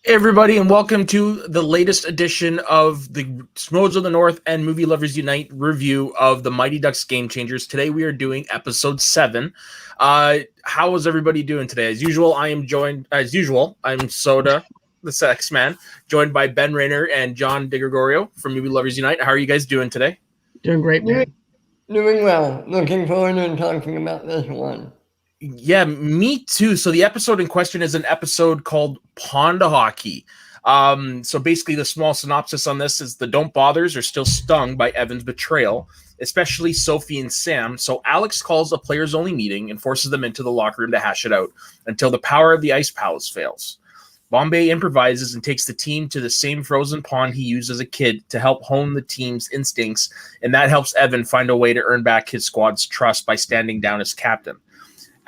Hey everybody, and welcome to the latest edition of the Smodes of the North and Movie Lovers Unite review of the Mighty Ducks Game Changers. Today we are doing episode 7. How is everybody doing today? As usual, I'm Soda, the Sex Man, joined by Ben Reiner and John DiGregorio from Movie Lovers Unite. How are you guys doing today? Doing great, man. Doing well. Looking forward to talking about this one. Yeah, me too. So the episode in question is an episode called Pond Hockey. So basically the small synopsis on this is the Don't Bothers are still stung by Evan's betrayal, especially Sophie and Sam. So Alex calls a players only meeting and forces them into the locker room to hash it out until the power of the Ice Palace fails. Bombay improvises and takes the team to the same frozen pond he used as a kid to help hone the team's instincts, and that helps Evan find a way to earn back his squad's trust by standing down as captain.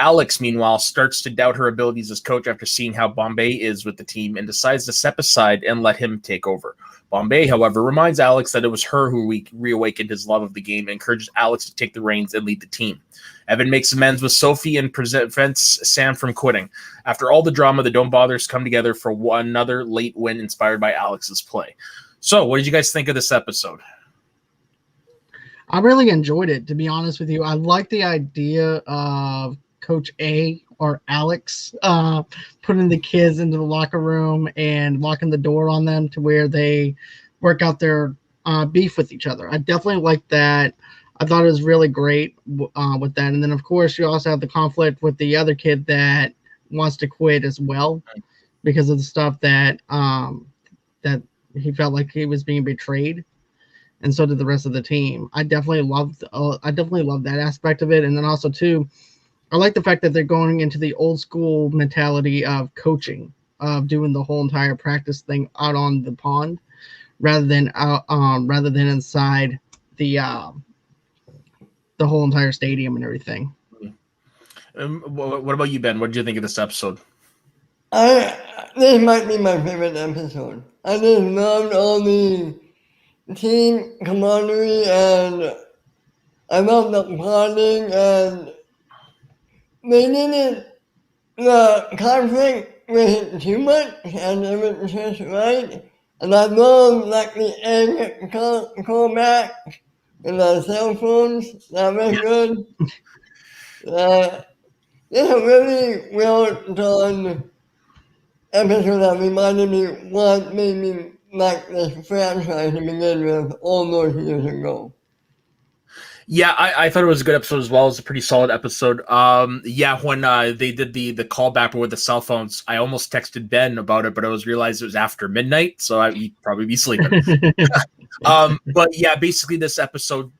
Alex, meanwhile, starts to doubt her abilities as coach after seeing how Bombay is with the team and decides to step aside and let him take over. Bombay, however, reminds Alex that it was her who reawakened his love of the game and encourages Alex to take the reins and lead the team. Evan makes amends with Sophie and prevents Sam from quitting. After all the drama, the Don't Bothers come together for another late win inspired by Alex's play. So, what did you guys think of this episode? I really enjoyed it, to be honest with you. I like the idea of Coach A or Alex putting the kids into the locker room and locking the door on them to where they work out their beef with each other. I definitely like that. I thought it was really great with that. And then, of course, you also have the conflict with the other kid that wants to quit as well because of the stuff that that he felt like he was being betrayed. And so did the rest of the team. I definitely loved that aspect of it. And then also, too, I like the fact that they're going into the old school mentality of coaching, of doing the whole entire practice thing out on the pond, rather than inside the whole entire stadium and everything. What about you, Ben? What did you think of this episode? This might be my favorite episode. I just loved all the team camaraderie, and I loved the plotting, and they didn't, the conflict wasn't too much, and it was just right. And I love like the end callback and the cell phones. That was good. It's a really well done episode that reminded me what made me like this franchise to begin with all those years ago. Yeah, I thought it was a good episode as well. It was a pretty solid episode. When they did the callback with the cell phones, I almost texted Ben about it, but I realized it was after midnight, so I'd probably be sleeping. But yeah, basically this episode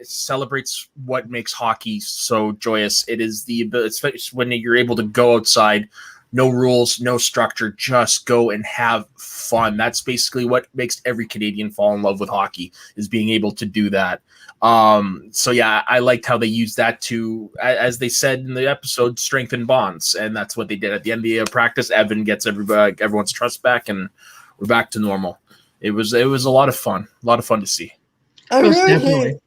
celebrates what makes hockey so joyous. It is especially when you're able to go outside, no rules, no structure, just go and have fun. That's basically what makes every Canadian fall in love with hockey, is being able to do that. So yeah, I liked how they used that to, as they said in the episode, strengthen bonds, and that's what they did at the end of the practice. Evan gets everyone's trust back, and we're back to normal. It was a lot of fun to see. I really think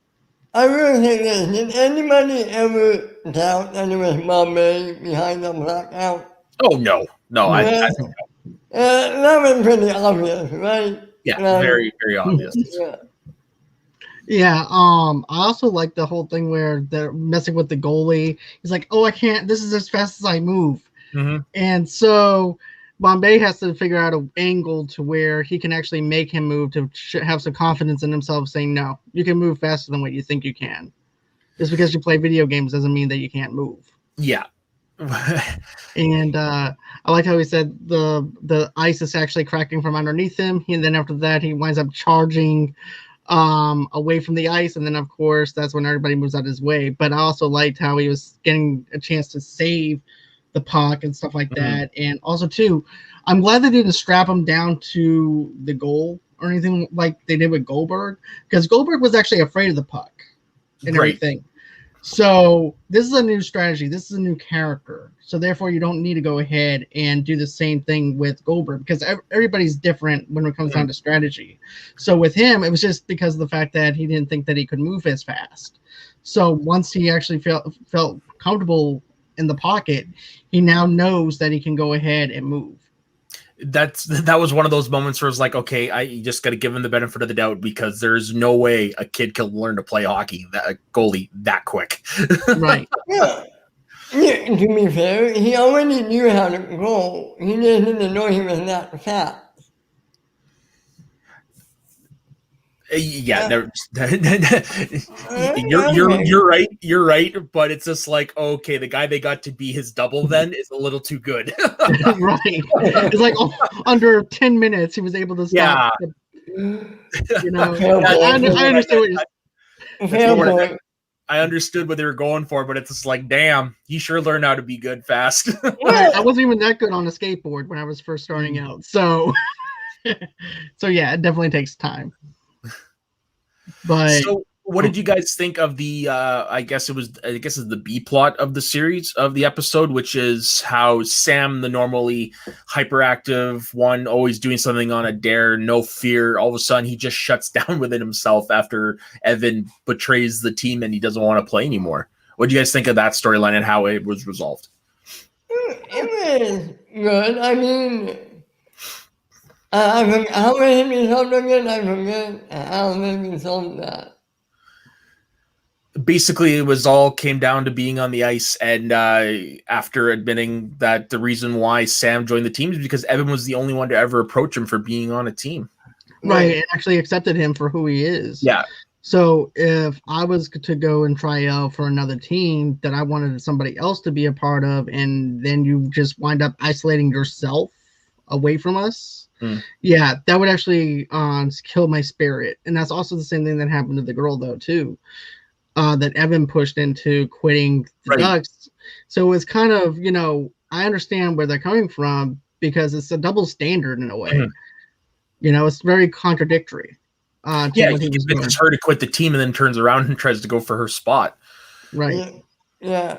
this. Did anybody ever doubt that it was Bombay behind the blackout? Oh no, I think no. That was pretty obvious, right? Yeah, very, very obvious. Yeah. Yeah, I also like the whole thing where they're messing with the goalie. He's like, "Oh, I can't. This is as fast as I move," and so Bombay has to figure out an angle to where he can actually make him move to have some confidence in himself, saying, "No, you can move faster than what you think you can. Just because you play video games doesn't mean that you can't move." Yeah. And I like how he said the ice is actually cracking from underneath him, and then after that he winds up charging away from the ice, and then of course that's when everybody moves out his way. But I also liked how he was getting a chance to save the puck and stuff like that. And also too, I'm glad they didn't strap him down to the goal or anything like they did with Goldberg, because Goldberg was actually afraid of the puck and everything. So this is a new strategy. This is a new character. So therefore, you don't need to go ahead and do the same thing with Goldberg, because everybo's different when it comes down to strategy. So with him, it was just because of the fact that he didn't think that he could move as fast. So once he actually felt comfortable in the pocket, he now knows that he can go ahead and move. that was one of those moments where it's like, okay, you just got to give him the benefit of the doubt because there's no way a kid can learn to play hockey, that goalie, that quick. Right. Yeah. Yeah, to be fair, he already knew how to go. He didn't know he was that fast. Yeah, Okay. you're right. You're right, but it's just like, okay, the guy they got to be his double then is a little too good. Right. It's like under 10 minutes he was able to stop. Yeah. You know, Fair I point. understand what you're Fair what I point. I understood what they were going for, but it's just like, damn, he sure learned how to be good fast. I wasn't even that good on a skateboard when I was first starting out. So so yeah, it definitely takes time. But So what did you guys think of the I guess it's the B plot of the series of the episode, which is how Sam, the normally hyperactive one, always doing something on a dare, no fear, all of a sudden he just shuts down within himself after Evan betrays the team and he doesn't want to play anymore. What do you guys think of that storyline and how it was resolved? It was good. I mean, how many resolved again? I forget how many resolved that. Basically, it was all came down to being on the ice, and after admitting that the reason why Sam joined the team is because Evan was the only one to ever approach him for being on a team. right, and actually accepted him for who he is. Yeah. So if I was to go and try out for another team that I wanted somebody else to be a part of, and then you just wind up isolating yourself away from us, yeah, that would actually kill my spirit. And that's also the same thing that happened to the girl, though, too. That Evan pushed into quitting the Ducks. So it's kind of, I understand where they're coming from because it's a double standard in a way. Mm-hmm. It's very contradictory. He convinces her to quit the team and then turns around and tries to go for her spot. Right. Yeah.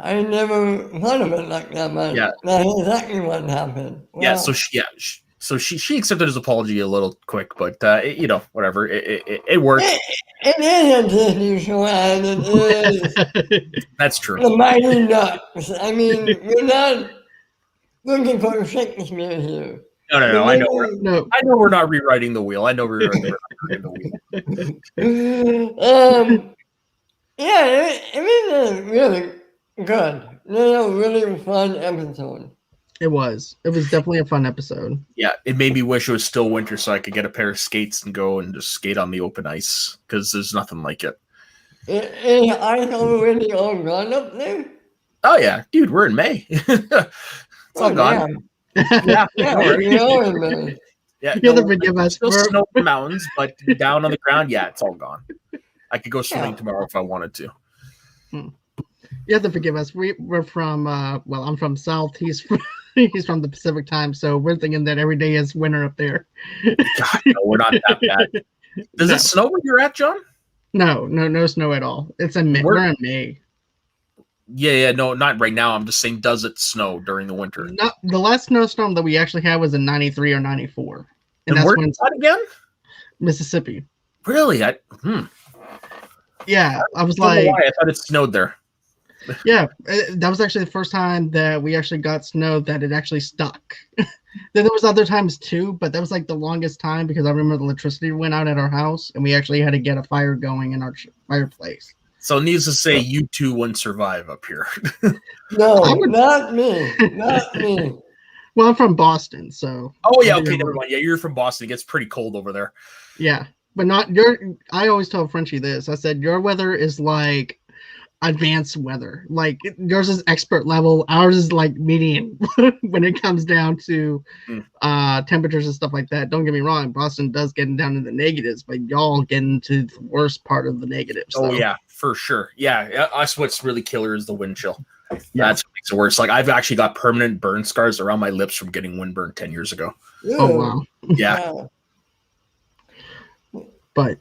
I never thought of it like that, but that's exactly what happened. Wow. Yeah. So she accepted his apology a little quick, but whatever. It worked. It is a Disney show, and it is. That's true. The Mighty Ducks. I mean, you're not looking for Shakespeare here. No. I know we're not rewriting the wheel. I know we're rewriting the wheel. Yeah, it was really good. It was a really fun episode. It was definitely a fun episode. Yeah, it made me wish it was still winter so I could get a pair of skates and go and just skate on the open ice because there's nothing like it. Is ice already all gone up there? Oh yeah, dude, we're in May. It's all gone. Yeah, we are in May. Yeah, forgive us. Still snow in the mountains, but down on the ground, yeah, it's all gone. I could go swimming tomorrow if I wanted to. You have to forgive us. We're from I'm from South. He's from the Pacific time, so we're thinking that every day is winter up there. God, no, we're not that bad. Does it snow where you're at, John? No snow at all. It's we're in May. Yeah, no, not right now. I'm just saying, does it snow during the winter? No, the last snowstorm that we actually had was in 93 or 94. And that's where's that again? Mississippi. Really? Yeah, I was I thought it snowed there. Yeah, that was actually the first time that we actually got snow that it actually stuck. Then there was other times too, but that was like the longest time because I remember the electricity went out at our house and we actually had to get a fire going in our fireplace. So needless to say, you two wouldn't survive up here. No, not me. Not me. Well, I'm from Boston, so. Oh yeah, okay, never mind. Yeah, you're from Boston. It gets pretty cold over there. Yeah, but not I always tell Frenchie this. I said your weather is like advanced weather. Like yours is expert level. Ours is like median when it comes down to temperatures and stuff like that. Don't get me wrong. Boston does get down to the negatives, but y'all get into the worst part of the negatives. Oh yeah, for sure. Yeah, us what's really killer is the wind chill. Yeah. That's what makes it worse. Like I've actually got permanent burn scars around my lips from getting windburn 10 years ago. Oh wow. Yeah. But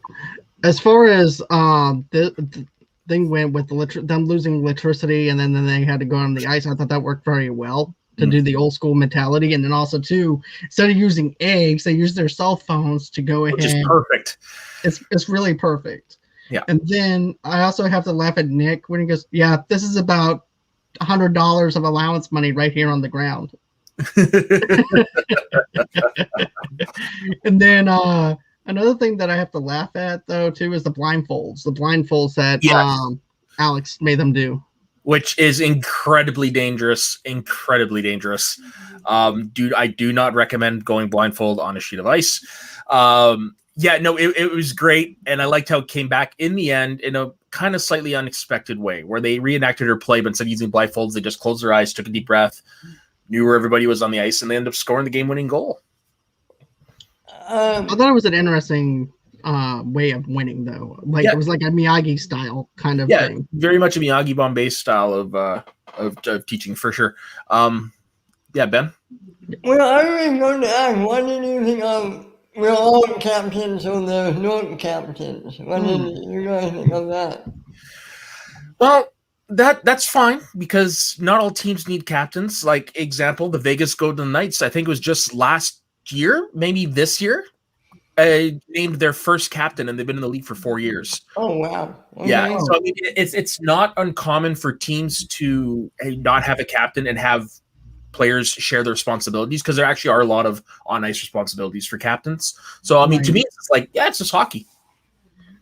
as far as the thing went with them losing electricity and then they had to go on the ice, I thought that worked very well to do the old school mentality. And then also too, instead of using eggs, they use their cell phones to go ahead. Which is perfect. It's really perfect. Yeah. And then I also have to laugh at Nick when he goes, yeah, this is about $100 of allowance money right here on the ground. And then another thing that I have to laugh at though too is the blindfolds. The blindfolds that Yes. Alex made them do. Which is incredibly dangerous. Incredibly dangerous. Dude, I do not recommend going blindfold on a sheet of ice. Yeah, no, it was great. And I liked how it came back in the end in a kind of slightly unexpected way where they reenacted her play, but instead of using blindfolds, they just closed their eyes, took a deep breath, knew where everybody was on the ice, and they ended up scoring the game-winning goal. I thought it was an interesting way of winning, though. Like it was like a Miyagi style kind of thing. Very much a Miyagi Bombay style of teaching for sure. Yeah, Ben. Well, I was going to ask, what did you think of? We're all captains, so there's no captains. What did you guys think of that? Well, that's fine because not all teams need captains. Like example, the Vegas Golden Knights. I think it was just last year, maybe this year, named their first captain, and they've been in the league for 4 years. Oh wow! Okay. Yeah, so I mean, it's not uncommon for teams to not have a captain and have players share their responsibilities because there actually are a lot of on-ice responsibilities for captains. So I mean, to me, it's like, yeah, it's just hockey.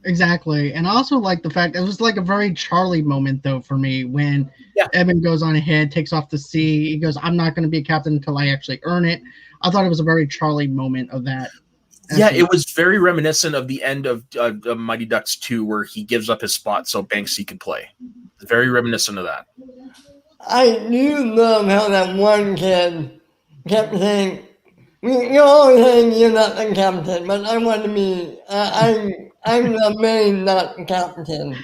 Exactly. And I also like the fact it was like a very Charlie moment though for me when Evan goes on ahead, takes off the C. He goes, I'm not going to be a captain until I actually earn it. I thought it was a very Charlie moment of that. Yeah, it was very reminiscent of the end of Mighty Ducks 2 where he gives up his spot so Banksy could play. It's very reminiscent of that. I do love how that one kid kept saying, you're always saying you're not the captain, but I want to be, I'm the main, not the captain.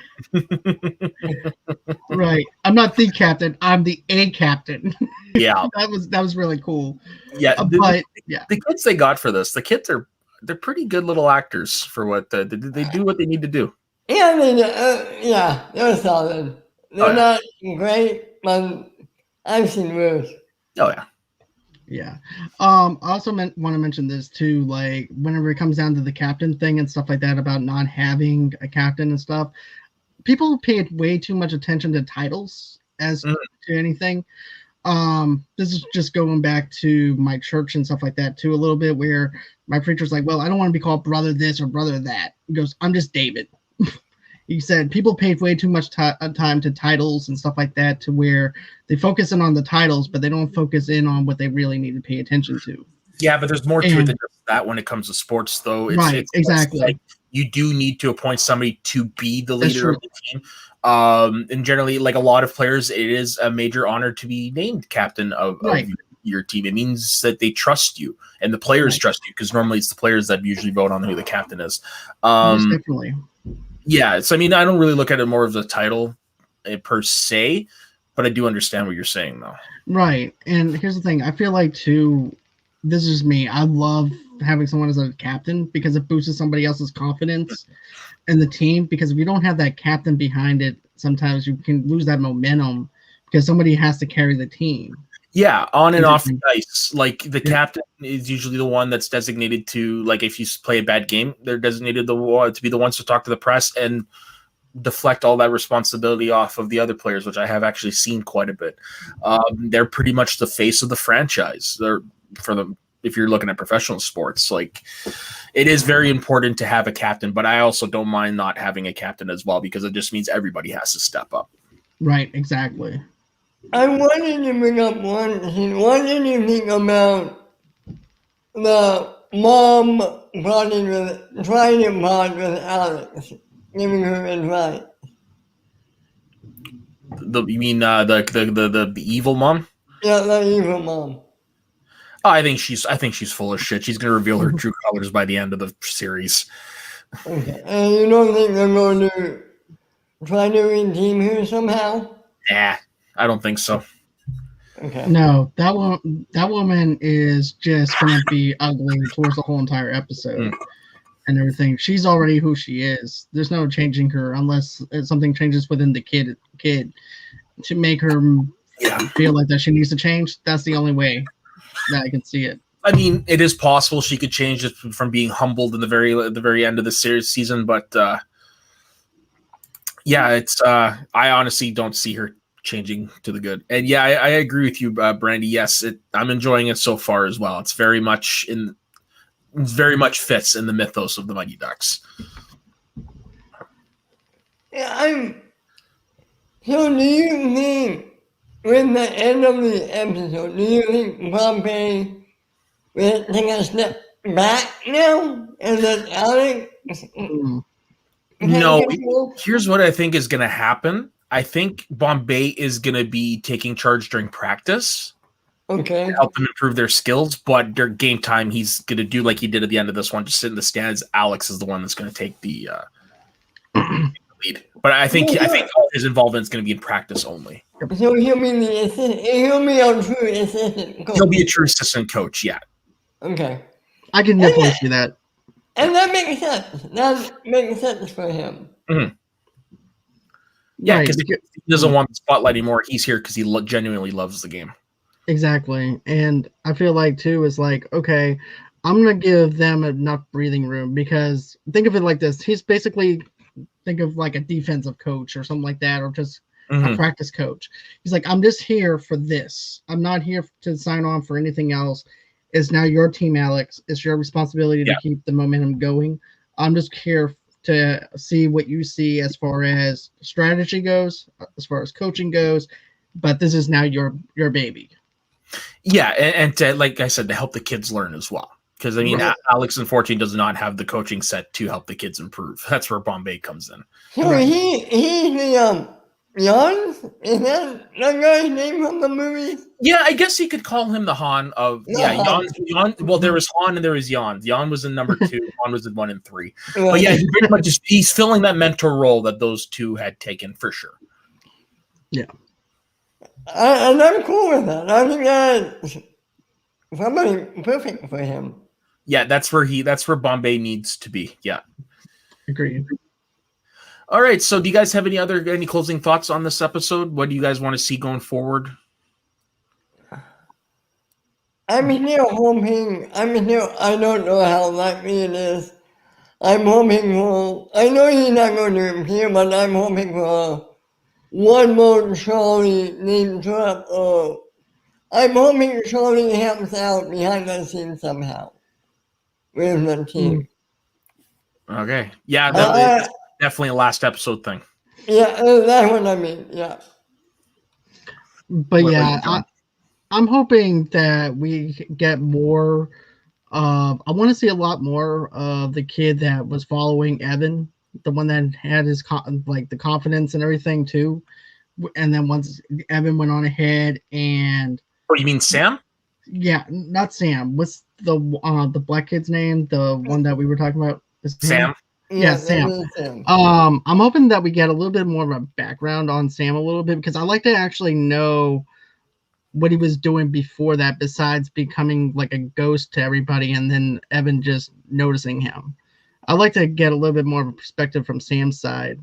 Right. I'm not the captain. I'm the A captain. Yeah. that was really cool. Yeah. The kids they got for this, the kids they're pretty good little actors for what they do what they need to do. Yeah, I mean, they're solid. They're not great, but I've seen worse. Oh yeah. Yeah. I also want to mention this too, like whenever it comes down to the captain thing and stuff like that about not having a captain and stuff, people paid way too much attention to titles as to anything. This is just going back to my church and stuff like that too a little bit where my preacher's like, well, I don't want to be called brother this or brother that. He goes, I'm just David. He said people paid way too much time to titles and stuff like that to where they focus in on the titles, but they don't focus in on what they really need to pay attention to. Yeah, but there's more to it than just that when it comes to sports, though. It's exactly. Like you do need to appoint somebody to be the leader of the team. And generally, like a lot of players, it is a major honor to be named captain of your team. It means that they trust you and the players trust you because normally it's the players that usually vote on who the captain is. Most definitely. Yeah, so I mean, I don't really look at it more of the title per se, but I do understand what you're saying, though. Right, and here's the thing. I feel like, too, this is me. I love having someone as a captain because it boosts somebody else's confidence in the team because if you don't have that captain behind it, sometimes you can lose that momentum because somebody has to carry the team. Yeah, on and off the ice. Like the captain is usually the one that's designated to, like, if you play a bad game, they're designated to be the ones to talk to the press and deflect all that responsibility off of the other players, which I have actually seen quite a bit. They're pretty much the face of the franchise. They're for them. If you're looking at professional sports, like it is very important to have a captain, but I also don't mind not having a captain as well because it just means everybody has to step up. Right, exactly. I wanted to bring up one thing. What did you think about the mom trying to bond with Alex, giving her advice? You mean the evil mom? Yeah, the evil mom. Oh, I think she's full of shit. She's gonna reveal her true colors by the end of the series. Okay, and you don't think they're going to try to redeem her somehow? Nah. I don't think so. Okay. No, that woman is just gonna be ugly towards the whole entire episode and everything. She's already who she is. There's no changing her unless something changes within the kid to make her feel like that she needs to change. That's the only way that I can see it. I mean, it is possible she could change it from being humbled in the very end of the season, but yeah, it's I honestly don't see her changing to the good. And yeah, I agree with you, Brandy. Yes, I'm enjoying it so far as well. It's very much fits in the mythos of the Mighty Ducks. Yeah, so do you think with the end of the episode, do you think Pompey will take a step back now and then Alex? No, here's what I think is going to happen. I think Bombay is going to be taking charge during practice. Okay. To help them improve their skills, but during game time, he's going to do like he did at the end of this one, just sit in the stands. Alex is the one that's going to take the lead. But I think all his involvement is going to be in practice only. So he'll be the assistant. He'll be a true assistant coach. He'll be a true assistant coach. Yeah. Okay. I can definitely see that. And that makes sense. That makes sense for him. Mm-hmm. Yeah, because Right. he doesn't want the spotlight anymore. He's here because he genuinely loves the game. Exactly. And I feel like too is like, okay, I'm gonna give them enough breathing room, because think of it like this. He's basically, think of like a defensive coach or something like that, or just a practice coach. He's like, I'm just here for this. I'm not here to sign on for anything else. It's now your team, Alex. It's your responsibility to keep the momentum going. I'm just here to see what you see as far as strategy goes, as far as coaching goes, but this is now your baby. Yeah, and to, like I said, to help the kids learn as well. Because, I mean, Right. Alex, unfortunately, does not have the coaching set to help the kids improve. That's where Bombay comes in. So Right. he's the Jan? Is that guy's name from the movie? Yeah, I guess you could call him the Han of Jan. Well, there was Han and there was Jan. Jan was in number 2. Han was in 1 and 3. But yeah, he pretty much he's filling that mentor role that those two had taken for sure. Yeah. And I'm cool with that. I think that's somebody perfect for him. Yeah, that's where Bombay needs to be. Yeah. Agreed. All right. So, do you guys have any closing thoughts on this episode? What do you guys want to see going forward? I'm still hoping. I don't know how likely it is. I'm hoping for. I know he's not going to appear, but I'm hoping for one more Charlie named Trump. Or I'm hoping Charlie helps out behind the scenes somehow with the team. Okay. Yeah, that's definitely a last episode thing. Yeah, that's what I mean. Yeah. But I'm hoping that we get more. I want to see a lot more of the kid that was following Evan, the one that had his the confidence and everything too. And then once Evan went on ahead and. Oh, you mean Sam? Yeah, not Sam. What's the black kid's name? The one that we were talking about. Sam. Yeah, Sam. I'm hoping that we get a little bit more of a background on Sam a little bit, because I like to actually know what he was doing before that, besides becoming like a ghost to everybody and then Evan just noticing him. I'd like to get a little bit more of a perspective from Sam's side,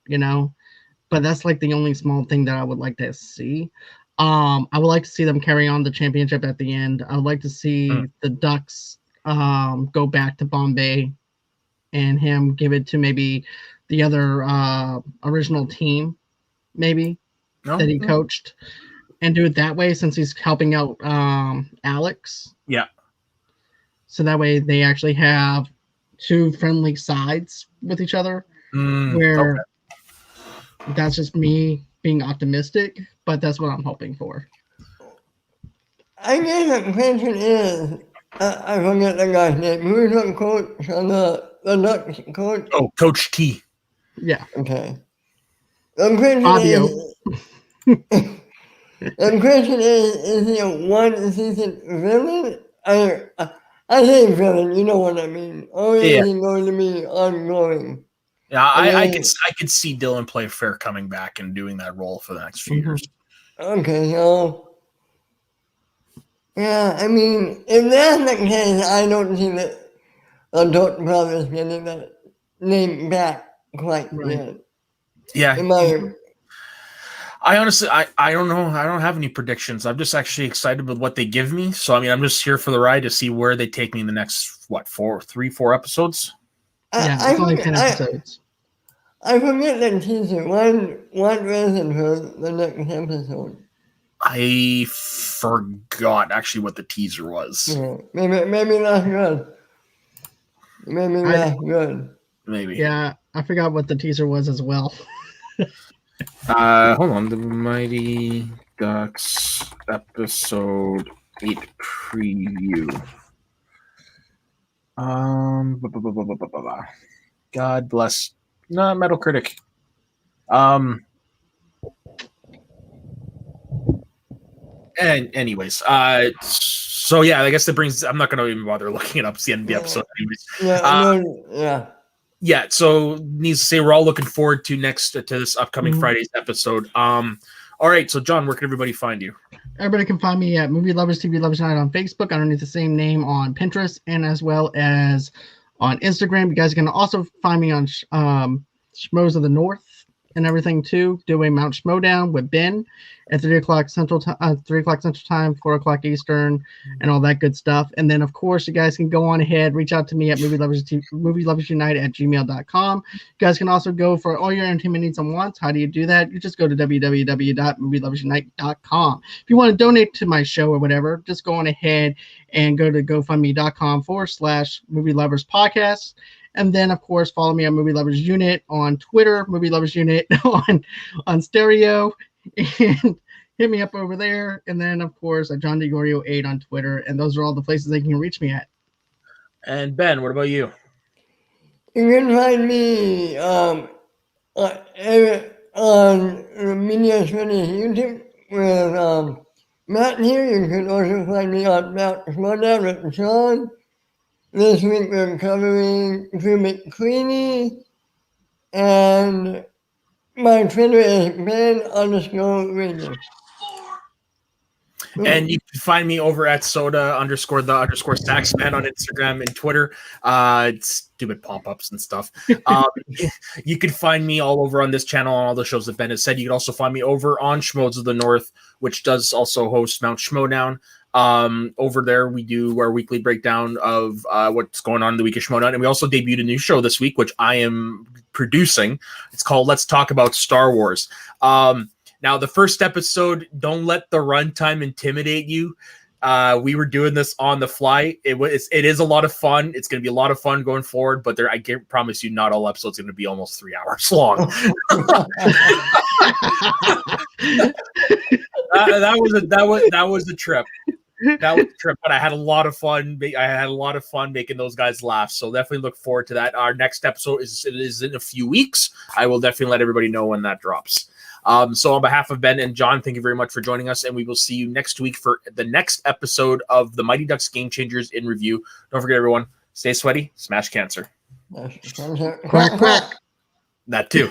but that's like the only small thing that I would like to see. I would like to see them carry on the championship at the end. I would like to see the Ducks go back to Bombay and him give it to maybe the other original team, maybe that he coached, and do it that way, since he's helping out Alex. Yeah. So that way they actually have two friendly sides with each other, where that's just me being optimistic, but that's what I'm hoping for. I guess the question is, I forget the guy's name. Who's the coach on the Ducks coach? Oh, Coach T. Yeah. Okay. The question Fabio. the question is he a one-season villain? I say villain, you know what I mean. Or is he going to be ongoing? Yeah, I could see Dylan Playfair coming back and doing that role for the next few years. Okay, so yeah, I mean, if that's the case, I don't see the adult brothers getting that name back quite yet. Yeah. I honestly, I don't know. I don't have any predictions. I'm just actually excited with what they give me. So, I mean, I'm just here for the ride to see where they take me in the next, 4 episodes? Yeah, it's only 10 episodes. I forget the teaser. What was it for the next episode? I forgot actually what the teaser was. Yeah, maybe not good. Maybe not good. Maybe. Yeah, I forgot what the teaser was as well. Hold on. The Mighty Ducks episode 8 preview. God bless. No, Metal Critic. And anyways, so yeah, I guess that brings. I'm not going to even bother looking it up. It's the end of the episode, anyways. Yeah. Yeah. So needs to say we're all looking forward to this upcoming Friday's episode. All right. So John, where can everybody find you? Everybody can find me at Movie Lovers TV Lovers Night on Facebook, underneath the same name on Pinterest, and as well as on Instagram. You guys can also find me on Schmoes of the North and everything too. Doing Mount Schmodown with Ben at 3 o'clock Central Time, 4 o'clock Eastern, and all that good stuff. And then, of course, you guys can go on ahead, reach out to me at Movie Lovers Unite at gmail.com. You guys can also go for all your entertainment needs and wants. How do you do that? You just go to www.movieloversunite.com. If you want to donate to my show or whatever, just go on ahead and go to gofundme.com/Movie Lovers Podcast. And then, of course, follow me on Movie Lovers Unit on Twitter, Movie Lovers Unit on Stereo, and hit me up over there. And then, of course, at John DeGorio 8 on Twitter. And those are all the places they can reach me at. And Ben, what about you? You can find me on Media Studies YouTube with Matt here. You can also find me on Mount Schmodown with Sean. This week we're covering Drew McQueenie, and my Twitter is Ben_Reiner. And you can find me over at soda_the_saxman on Instagram and Twitter. Stupid pop-ups and stuff. You can find me all over on this channel on all the shows that Ben has said. You can also find me over on Schmoes of the North, which does also host Mount Schmodown. Over there, we do our weekly breakdown of what's going on in the week of Schmodown. And we also debuted a new show this week, which I am producing. It's called Let's Talk About Star Wars. Now, the first episode, don't let the runtime intimidate you. We were doing this on the fly. It is a lot of fun. It's going to be a lot of fun going forward, but I can promise you not all episodes are going to be almost 3 hours long. That was a trip. That was a trip, but I had a lot of fun. I had a lot of fun making those guys laugh. So definitely look forward to that. Our next episode is in a few weeks. I will definitely let everybody know when that drops. So on behalf of Ben and John, thank you very much for joining us, and we will see you next week for the next episode of the Mighty Ducks Game Changers in review. Don't forget, everyone, stay sweaty, smash cancer. Quack, quack. That too.